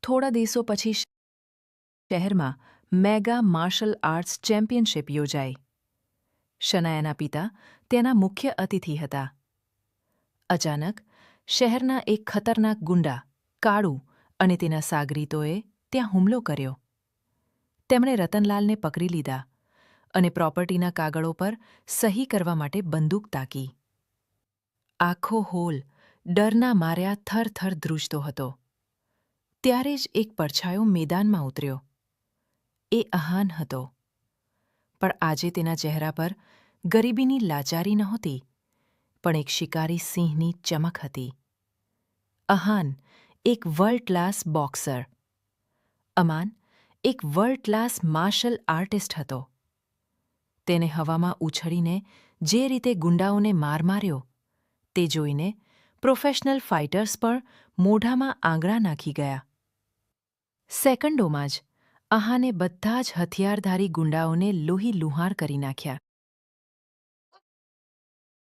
થોડા દિવસો પછી શહેરમાં મેગા માર્શલ આર્ટ્સ ચેમ્પિયનશિપ યોજાઈ. શનાયાના પિતા તેના મુખ્ય અતિથિ હતા. અચાનક શહેરના એક ખતરનાક ગુંડા કાળુ અને તેના સાગરીતોએ ત્યાં હુમલો કર્યો. તેમણે રતનલાલને પકડી લીધા અને પ્રોપર્ટીના કાગળો પર સહી કરવા માટે બંદૂક તાકી. આખો હોલ ડરના માર્યા થરથર ધ્રુજતો હતો. ત્યારે જ એક પડછાયો મેદાનમાં ઉતર્યો. એ અહાન હતો. પણ આજે તેના ચહેરા પર ગરીબીની લાચારી નહોતી, પણ એક શિકારી સિંહની ચમક હતી. અહાન એક વર્લ્ડ ક્લાસ બોક્સર. અમાન એક વર્લ્ડ ક્લાસ માર્શલ આર્ટિસ્ટ હતો. તેને હવામાં ઉછળીને જે રીતે ગુંડાઓને માર માર્યો, તે જોઈને પ્રોફેશનલ ફાઇટર્સ પણ મોઢામાં આંગળા નાખી ગયા. સેકન્ડોમાં જ અહાને બધા જ હથિયારધારી ગુંડાઓને લોહીલુહાણ કરી નાખ્યા.